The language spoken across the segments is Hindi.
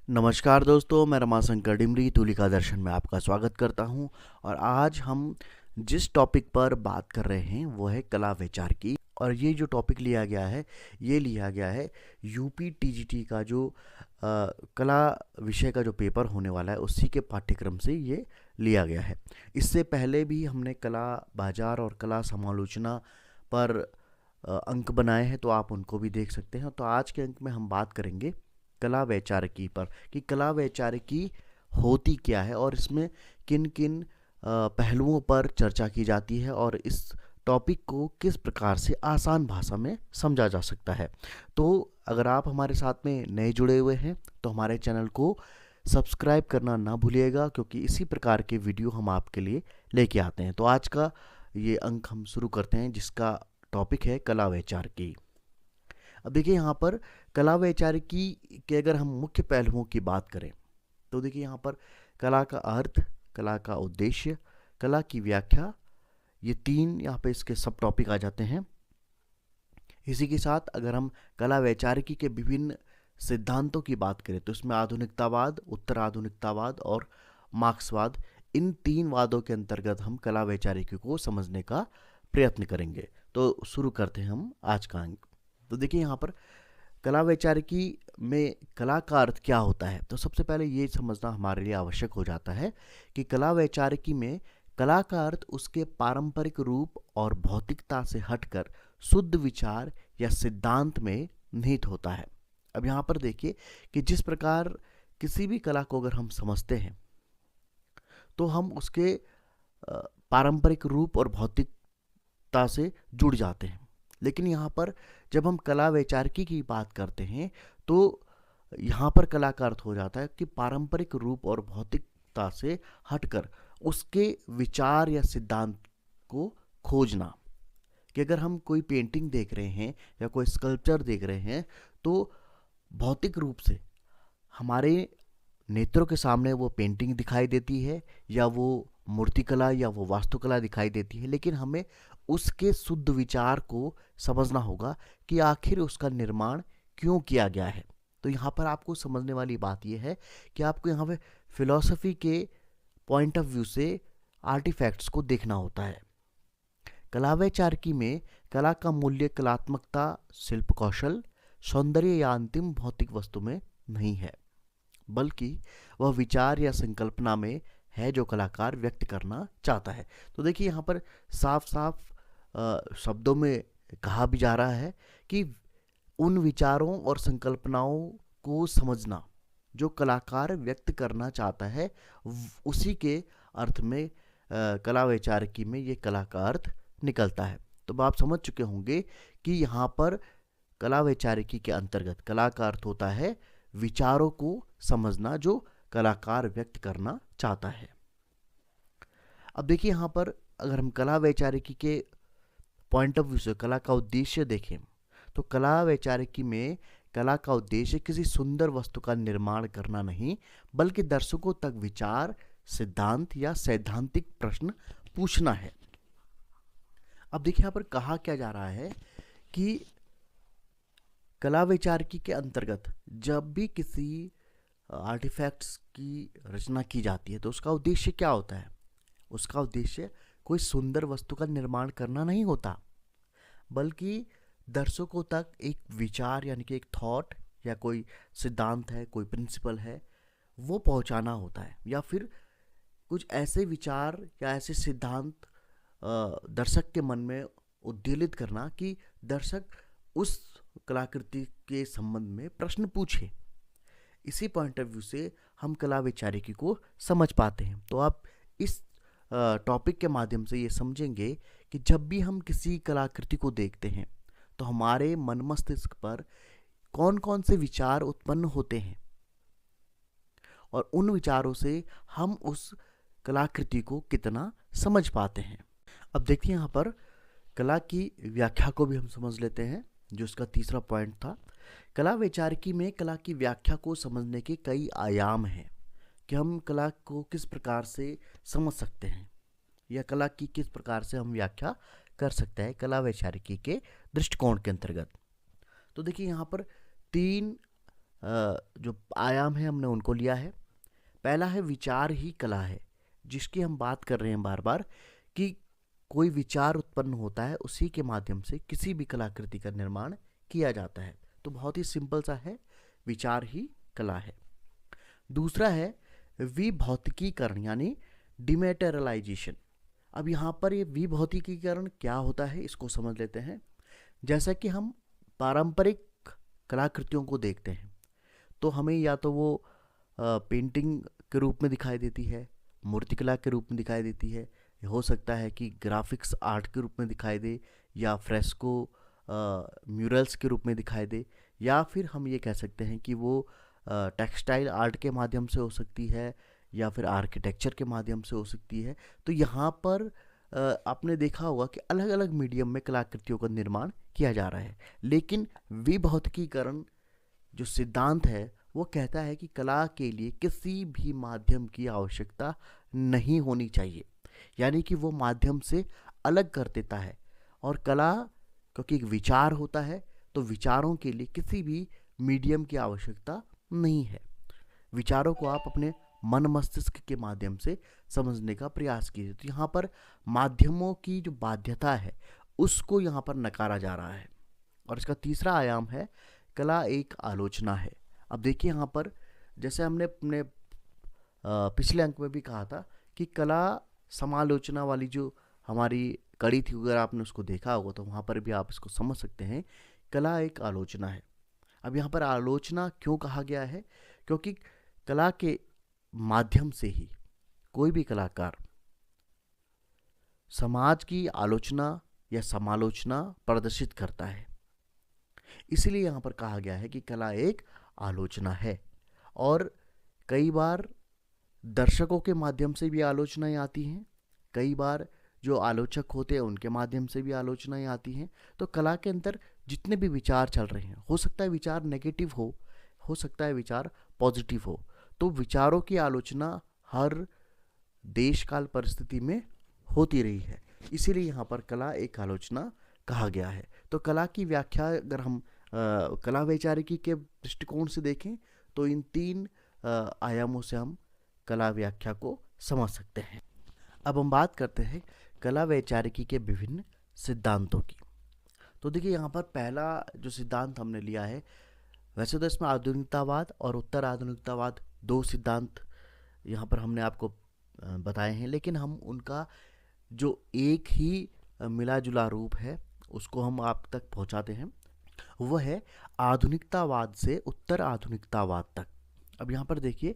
नमस्कार दोस्तों, मैं रमाशंकर डिमरी तुलिका दर्शन में आपका स्वागत करता हूं। और आज हम जिस टॉपिक पर बात कर रहे हैं वो है कला विचार की। और ये जो टॉपिक लिया गया है ये लिया गया है यूपी टीजीटी का जो कला विषय का जो पेपर होने वाला है उसी के पाठ्यक्रम से ये लिया गया है। इससे पहले भी हमने कला बाजार और कला समालोचना पर अंक बनाए हैं, तो आप उनको भी देख सकते हैं। तो आज के अंक में हम बात करेंगे कला वैचारिकी पर कि कला वैचारिकी होती क्या है और इसमें किन किन पहलुओं पर चर्चा की जाती है और इस टॉपिक को किस प्रकार से आसान भाषा में समझा जा सकता है। तो अगर आप हमारे साथ में नए जुड़े हुए हैं तो हमारे चैनल को सब्सक्राइब करना ना भूलिएगा, क्योंकि इसी प्रकार के वीडियो हम आपके लिए लेके आते हैं। तो आज का ये अंक हम शुरू करते हैं जिसका टॉपिक है कला वैचारिकी। अब देखिए यहाँ पर कला वैचारिकी के अगर हम मुख्य पहलुओं की बात करें तो देखिए यहाँ पर कला का अर्थ, कला का उद्देश्य, कला की व्याख्या, ये तीन यहाँ पे इसके सब टॉपिक आ जाते हैं। इसी के साथ अगर हम कला वैचारिकी के विभिन्न सिद्धांतों की बात करें तो इसमें आधुनिकतावाद, उत्तर आधुनिकतावाद और मार्क्सवाद, इन तीन वादों के अंतर्गत हम कला वैचारिकी को समझने का प्रयत्न करेंगे। तो शुरू करते हैं हम आज का अंक। तो देखिए यहाँ पर कला वैचारिकी में कला का अर्थ क्या होता है। तो सबसे पहले ये समझना हमारे लिए आवश्यक हो जाता है कि कला वैचारिकी में कला का अर्थ उसके पारंपरिक रूप और भौतिकता से हटकर शुद्ध विचार या सिद्धांत में निहित होता है। अब यहाँ पर देखिए कि जिस प्रकार किसी भी कला को अगर हम समझते हैं तो हम उसके पारंपरिक रूप और भौतिकता से जुड़ जाते हैं। लेकिन यहाँ पर जब हम कला वैचारिकी की बात करते हैं तो यहाँ पर कला का अर्थ हो जाता है कि पारंपरिक रूप और भौतिकता से हटकर उसके विचार या सिद्धांत को खोजना। कि अगर हम कोई पेंटिंग देख रहे हैं या कोई स्कल्पचर देख रहे हैं तो भौतिक रूप से हमारे नेत्रों के सामने वो पेंटिंग दिखाई देती है या वो मूर्तिकला या वो वास्तुकला दिखाई देती है, लेकिन हमें उसके शुद्ध विचार को समझना होगा कि आखिर उसका निर्माण क्यों किया गया है। तो यहाँ पर आपको समझने वाली बात यह है कि आपको यहाँ पे फिलॉसफी के पॉइंट ऑफ व्यू से आर्टिफैक्ट्स को देखना होता है। कला वैचारिकी में कला का मूल्य कलात्मकता, शिल्प कौशल, सौंदर्य या अंतिम भौतिक वस्तु में नहीं है, बल्कि वह विचार या संकल्पना में है जो कलाकार व्यक्त करना चाहता है। तो देखिए यहाँ पर साफ साफ शब्दों में कहा भी जा रहा है कि उन विचारों और संकल्पनाओं को समझना जो कलाकार व्यक्त करना चाहता है, उसी के अर्थ में कला वैचारिकी में ये कला का अर्थ निकलता है। तो आप समझ चुके होंगे कि यहाँ पर कला वैचारिकी के अंतर्गत कला का अर्थ होता है विचारों को समझना जो कलाकार व्यक्त करना चाहता है। अब देखिए यहाँ पर अगर हम कला वैचारिकी के पॉइंट ऑफ व्यू से कला का उद्देश्य देखें तो कला वैचारिकी में कला का उद्देश्य किसी सुंदर वस्तु का निर्माण करना नहीं, बल्कि दर्शकों तक विचार, सिद्धांत या सैद्धांतिक प्रश्न पूछना है। अब देखिए यहाँ पर कहा क्या जा रहा है कि कला वैचारिकी के अंतर्गत जब भी किसी आर्टिफैक्ट्स की रचना की जाती है तो उसका उद्देश्य क्या होता है। उसका उद्देश्य कोई सुंदर वस्तु का निर्माण करना नहीं होता, बल्कि दर्शकों तक एक विचार यानी कि एक थॉट या कोई सिद्धांत है, कोई प्रिंसिपल है, वो पहुंचाना होता है, या फिर कुछ ऐसे विचार या ऐसे सिद्धांत दर्शक के मन में उद्वेलित करना कि दर्शक उस कलाकृति के संबंध में प्रश्न पूछे। इसी पॉइंट ऑफ व्यू से हम कला वैचारिकी को समझ पाते हैं। तो आप इस टॉपिक के माध्यम से ये समझेंगे कि जब भी हम किसी कलाकृति को देखते हैं तो हमारे मन मस्तिष्क पर कौन कौन से विचार उत्पन्न होते हैं और उन विचारों से हम उस कलाकृति को कितना समझ पाते हैं। अब देखिए यहाँ पर कला की व्याख्या को भी हम समझ लेते हैं, जो इसका तीसरा पॉइंट था। कला वैचारिकी में कला की व्याख्या को समझने के कई आयाम हैं कि हम कला को किस प्रकार से समझ सकते हैं या कला की किस प्रकार से हम व्याख्या कर सकते हैं कला वैचारिकी के दृष्टिकोण के अंतर्गत। तो देखिए यहाँ पर तीन जो आयाम है हमने उनको लिया है। पहला है विचार ही कला है, जिसकी हम बात कर रहे हैं बार बार कि कोई विचार उत्पन्न होता है, उसी के माध्यम से किसी भी कलाकृति का निर्माण किया जाता है। तो बहुत ही सिंपल सा है, विचार ही कला है। दूसरा है विभौतिकीकरण यानी डिमेटेरियलाइजेशन। अब यहाँ पर ये विभौतिकीकरण क्या होता है इसको समझ लेते हैं। जैसा कि हम पारंपरिक कलाकृतियों को देखते हैं तो हमें या तो वो पेंटिंग के रूप में दिखाई देती है, मूर्तिकला के रूप में दिखाई देती है, हो सकता है कि ग्राफिक्स आर्ट के रूप में दिखाई दे, या फ्रेस्को म्यूरल्स के रूप में दिखाई दे, या फिर हम ये कह सकते हैं कि वो टेक्सटाइल आर्ट के माध्यम से हो सकती है, या फिर आर्किटेक्चर के माध्यम से हो सकती है। तो यहाँ पर आपने देखा होगा कि अलग अलग मीडियम में कलाकृतियों का निर्माण किया जा रहा है। लेकिन विभौतिकीकरण जो सिद्धांत है वो कहता है कि कला के लिए किसी भी माध्यम की आवश्यकता नहीं होनी चाहिए, यानी कि वो माध्यम से अलग कर देता है। और कला क्योंकि एक विचार होता है तो विचारों के लिए किसी भी मीडियम की आवश्यकता नहीं है। विचारों को आप अपने मन मस्तिष्क के माध्यम से समझने का प्रयास कीजिए। तो यहाँ पर माध्यमों की जो बाध्यता है उसको यहाँ पर नकारा जा रहा है। और इसका तीसरा आयाम है कला एक आलोचना है। अब देखिए यहाँ पर जैसे हमने अपने पिछले अंक में भी कहा था कि कला समालोचना वाली जो हमारी कड़ी थी, अगर आपने उसको देखा होगा तो वहाँ पर भी आप इसको समझ सकते हैं, कला एक आलोचना है। अब यहाँ पर आलोचना क्यों कहा गया है? क्योंकि कला के माध्यम से ही कोई भी कलाकार समाज की आलोचना या समालोचना प्रदर्शित करता है। इसलिए यहाँ पर कहा गया है कि कला एक आलोचना है। और कई बार दर्शकों के माध्यम से भी आलोचनाएं आती हैं, कई बार जो आलोचक होते हैं उनके माध्यम से भी आलोचनाएं आती हैं। तो कला के अंदर जितने भी विचार चल रहे हैं, हो सकता है विचार नेगेटिव हो सकता है विचार पॉजिटिव हो, तो विचारों की आलोचना हर देश काल परिस्थिति में होती रही है। इसीलिए यहाँ पर कला एक आलोचना कहा गया है। तो कला की व्याख्या अगर हम कला वैचारिकी के दृष्टिकोण से देखें तो इन तीन आयामों से हम कला व्याख्या को समझ सकते हैं। अब हम बात करते हैं कला वैचारिकी के विभिन्न सिद्धांतों की। तो देखिए यहाँ पर पहला जो सिद्धांत हमने लिया है, वैसे तो इसमें आधुनिकतावाद और उत्तर आधुनिकतावाद दो सिद्धांत यहाँ पर हमने आपको बताए हैं, लेकिन हम उनका जो एक ही मिला जुला रूप है उसको हम आप तक पहुँचाते हैं। वह है आधुनिकतावाद से उत्तर आधुनिकतावाद तक। अब यहाँ पर देखिए,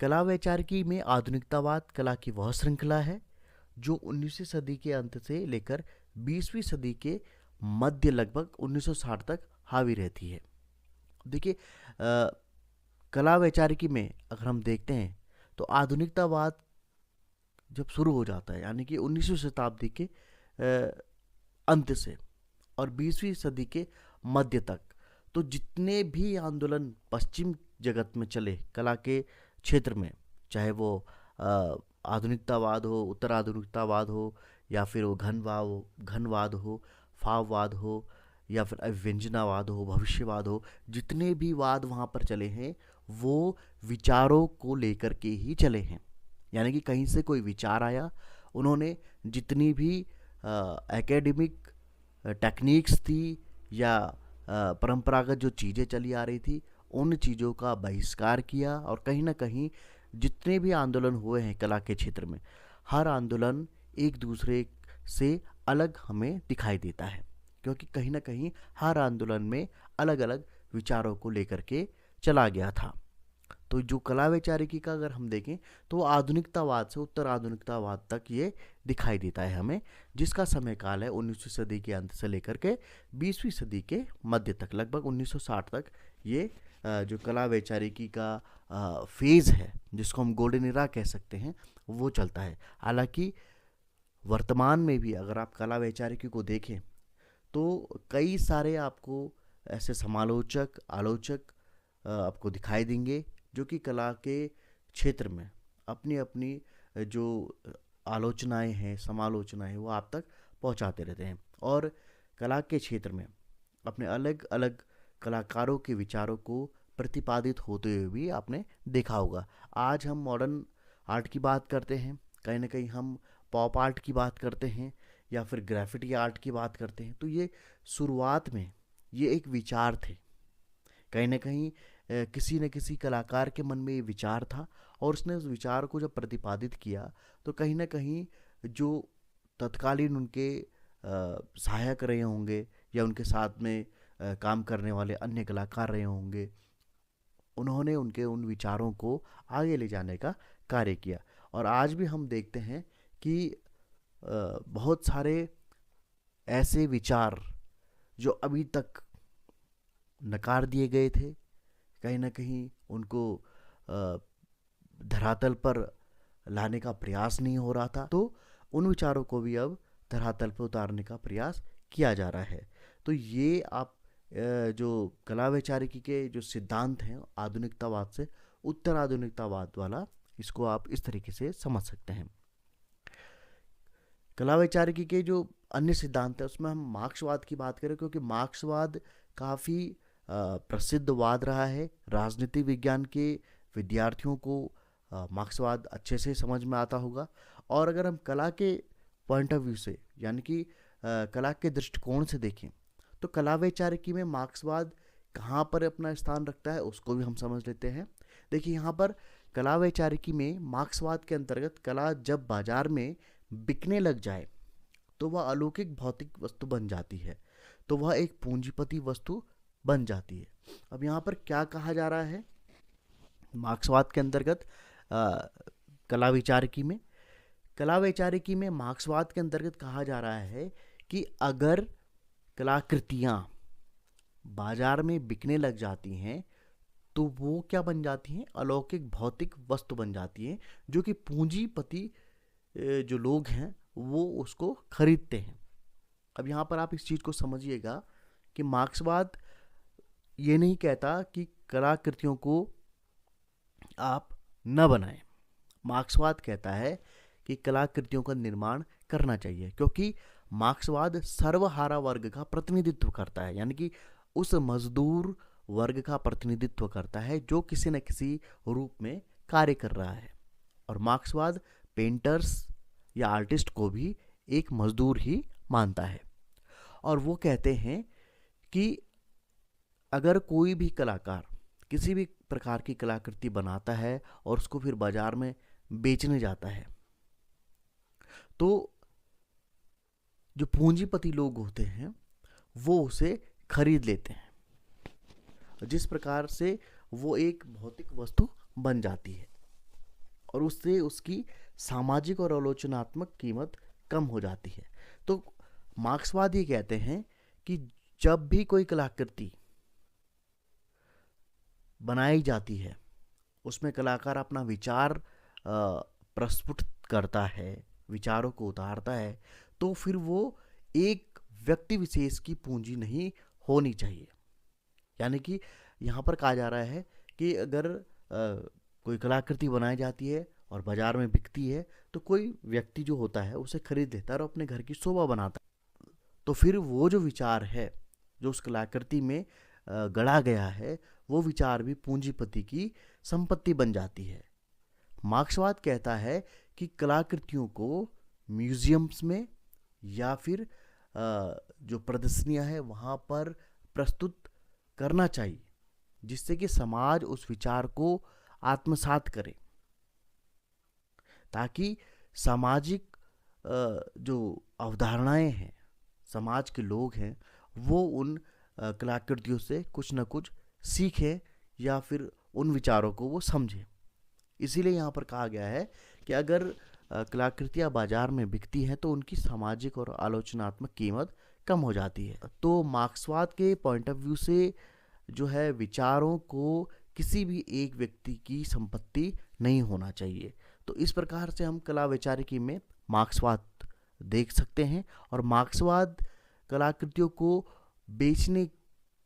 कला वैचारिकी में आधुनिकतावाद कला की वह श्रृंखला है जो 19वीं सदी के अंत से लेकर 20वीं सदी के मध्य लगभग 1960 तक हावी रहती है। देखिए कला वैचारिकी में अगर हम देखते हैं तो आधुनिकतावाद जब शुरू हो जाता है, यानी कि 19वीं शताब्दी के अंत से और 20वीं सदी के मध्य तक, तो जितने भी आंदोलन पश्चिम जगत में चले कला के क्षेत्र में, चाहे वो आधुनिकतावाद हो, उत्तर आधुनिकतावाद हो, या फिर वो घनवाद हो, फाववाद हो, या फिर अव्यंजनावाद हो, भविष्यवाद हो, जितने भी वाद वहाँ पर चले हैं वो विचारों को लेकर के ही चले हैं। यानी कि कहीं से कोई विचार आया, उन्होंने जितनी भी एकेडमिक टेक्निक्स थी या परंपरागत जो चीज़ें चली आ रही थी उन चीज़ों का बहिष्कार किया। और कहीं ना कहीं जितने भी आंदोलन हुए हैं कला के क्षेत्र में, हर आंदोलन एक दूसरे से अलग हमें दिखाई देता है, क्योंकि कहीं ना कहीं हर आंदोलन में अलग अलग विचारों को लेकर के चला गया था। तो जो कला वैचारिकी का अगर हम देखें तो आधुनिकतावाद से उत्तर आधुनिकतावाद तक ये दिखाई देता है हमें, जिसका समय काल है 19वीं सदी के अंत से लेकर के 20वीं सदी के मध्य तक, लगभग 1960 तक ये जो कला वैचारिकी का फेज़ है, जिसको हम गोल्डन एरा कह सकते हैं, वो चलता है। हालांकि वर्तमान में भी अगर आप कला वैचारिकी को देखें तो कई सारे आपको ऐसे समालोचक आलोचक आपको दिखाई देंगे जो कि कला के क्षेत्र में अपनी अपनी जो आलोचनाएं हैं, समालोचनाएं हैं, वो आप तक पहुंचाते रहते हैं और कला के क्षेत्र में अपने अलग अलग कलाकारों के विचारों को प्रतिपादित होते हुए भी आपने देखा होगा। आज हम मॉडर्न आर्ट की बात करते हैं, कहीं ना कहीं हम पॉप आर्ट की बात करते हैं या फिर ग्राफिटी आर्ट की बात करते हैं। तो ये शुरुआत में ये एक विचार थे, कहीं ना कहीं किसी न किसी कलाकार के मन में ये विचार था और उसने उस विचार को जब प्रतिपादित किया तो कहीं ना कहीं जो तत्कालीन उनके सहायक रहे होंगे या उनके साथ में काम करने वाले अन्य कलाकार रहे होंगे, उन्होंने उनके उन विचारों को आगे ले जाने का कार्य किया। और आज भी हम देखते हैं कि बहुत सारे ऐसे विचार जो अभी तक नकार दिए गए थे, कहीं ना कहीं उनको धरातल पर लाने का प्रयास नहीं हो रहा था, तो उन विचारों को भी अब धरातल पर उतारने का प्रयास किया जा रहा है। तो ये आप जो कला वैचारिकी के जो सिद्धांत हैं आधुनिकतावाद से उत्तर आधुनिकतावाद वाला, इसको आप इस तरीके से समझ सकते हैं। कला वैचारिकी के जो अन्य सिद्धांत है उसमें हम मार्क्सवाद की बात करें, क्योंकि मार्क्सवाद काफ़ी प्रसिद्ध वाद रहा है। राजनीति विज्ञान के विद्यार्थियों को मार्क्सवाद अच्छे से समझ में आता होगा। और अगर हम कला के पॉइंट ऑफ व्यू से यानी कि कला के दृष्टिकोण से देखें तो कला वैचारिकी में मार्क्सवाद कहाँ पर अपना स्थान रखता है उसको भी हम समझ लेते हैं। देखिए, यहाँ पर कला वैचारिकी में मार्क्सवाद के अंतर्गत कला जब बाजार में बिकने लग जाए तो वह अलौकिक भौतिक वस्तु बन जाती है, तो वह एक पूंजीपति वस्तु बन जाती है। अब यहाँ पर क्या कहा जा रहा है मार्क्सवाद के अंतर्गत कला वैचारिकी में मार्क्सवाद के अंतर्गत कहा जा रहा है कि अगर कलाकृतियाँ बाजार में बिकने लग जाती हैं तो वो क्या बन जाती हैं, अलौकिक भौतिक वस्तु बन जाती हैं, जो कि पूंजीपति जो लोग हैं वो उसको खरीदते हैं। अब यहाँ पर आप इस चीज़ को समझिएगा कि मार्क्सवाद ये नहीं कहता कि कलाकृतियों को आप न बनाएं। मार्क्सवाद कहता है कि कलाकृतियों का निर्माण करना चाहिए, क्योंकि मार्क्सवाद सर्वहारा वर्ग का प्रतिनिधित्व करता है, यानी कि उस मजदूर वर्ग का प्रतिनिधित्व करता है जो किसी न किसी रूप में कार्य कर रहा है। और मार्क्सवाद पेंटर्स या आर्टिस्ट को भी एक मजदूर ही मानता है। और वो कहते हैं कि अगर कोई भी कलाकार किसी भी प्रकार की कलाकृति बनाता है और उसको फिर बाजार में बेचने जाता है तो जो पूंजीपति लोग होते हैं वो उसे खरीद लेते हैं, जिस प्रकार से वो एक भौतिक वस्तु बन जाती है और उससे उसकी सामाजिक और आलोचनात्मक कीमत कम हो जाती है। तो मार्क्सवाद ये कहते हैं कि जब भी कोई कलाकृति बनाई जाती है उसमें कलाकार अपना विचार प्रस्फुट करता है, विचारों को उतारता है, तो फिर वो एक व्यक्ति विशेष की पूंजी नहीं होनी चाहिए। यानी कि यहाँ पर कहा जा रहा है कि अगर कोई कलाकृति बनाई जाती है और बाजार में बिकती है तो कोई व्यक्ति जो होता है उसे खरीद लेता है और अपने घर की शोभा बनाता है, तो फिर वो जो विचार है जो उस कलाकृति में गढ़ा गया है वो विचार भी पूंजीपति की संपत्ति बन जाती है। मार्क्सवाद कहता है कि कलाकृतियों को म्यूजियम्स में या फिर जो प्रदर्शनियां है वहाँ पर प्रस्तुत करना चाहिए, जिससे कि समाज उस विचार को आत्मसात करे, ताकि सामाजिक जो अवधारणाएं हैं, समाज के लोग हैं, वो उन कलाकृतियों से कुछ न कुछ सीखें या फिर उन विचारों को वो समझें। इसीलिए यहाँ पर कहा गया है कि अगर कलाकृतियाँ बाजार में बिकती हैं तो उनकी सामाजिक और आलोचनात्मक कीमत कम हो जाती है। तो मार्क्सवाद के पॉइंट ऑफ व्यू से जो है विचारों को किसी भी एक व्यक्ति की संपत्ति नहीं होना चाहिए। तो इस प्रकार से हम कला वैचारिकी में मार्क्सवाद देख सकते हैं। और मार्क्सवाद कलाकृतियों को बेचने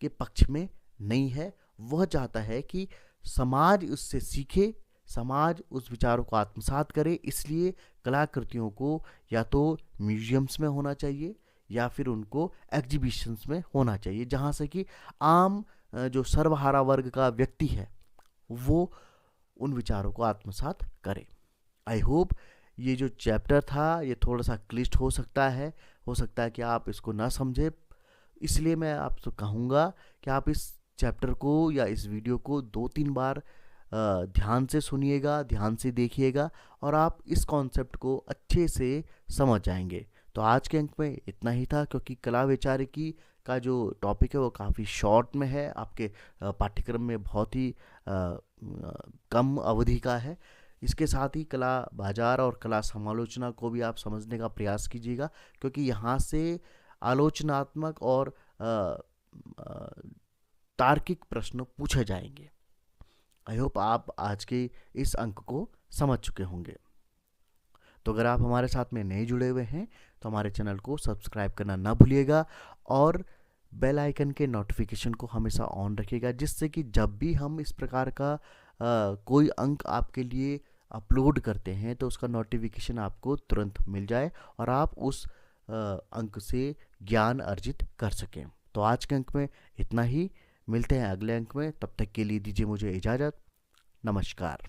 के पक्ष में नहीं है, वह चाहता है कि समाज उससे सीखे, समाज उस विचारों को आत्मसात करे। इसलिए कलाकृतियों को या तो म्यूजियम्स में होना चाहिए या फिर उनको एग्जीबिशंस में होना चाहिए, जहाँ से कि आम जो सर्वहारा वर्ग का व्यक्ति है वो उन विचारों को आत्मसात करे। आई होप ये जो चैप्टर था ये थोड़ा सा क्लिष्ट हो सकता है कि आप इसको ना समझे, इसलिए मैं आपसे कहूँगा कि आप इस चैप्टर को या इस वीडियो को 2-3 बार ध्यान से सुनिएगा, ध्यान से देखिएगा और आप इस कॉन्सेप्ट को अच्छे से समझ जाएंगे। तो आज के अंक में इतना ही था, क्योंकि कला वैचारिकी का जो टॉपिक है वो काफ़ी शॉर्ट में है, आपके पाठ्यक्रम में बहुत ही कम अवधि का है। इसके साथ ही कला बाजार और कला समालोचना को भी आप समझने का प्रयास कीजिएगा, क्योंकि यहाँ से आलोचनात्मक और तार्किक प्रश्न पूछे जाएंगे। आई होप आप आज के इस अंक को समझ चुके होंगे। तो अगर आप हमारे साथ में नए जुड़े हुए हैं तो हमारे चैनल को सब्सक्राइब करना ना भूलिएगा और बेल आइकन के नोटिफिकेशन को हमेशा ऑन रखिएगा, जिससे कि जब भी हम इस प्रकार का कोई अंक आपके लिए अपलोड करते हैं तो उसका नोटिफिकेशन आपको तुरंत मिल जाए और आप उस अंक से ज्ञान अर्जित कर सकें। तो आज के अंक में इतना ही, मिलते हैं अगले अंक में, तब तक के लिए दीजिए मुझे इजाज़त। नमस्कार।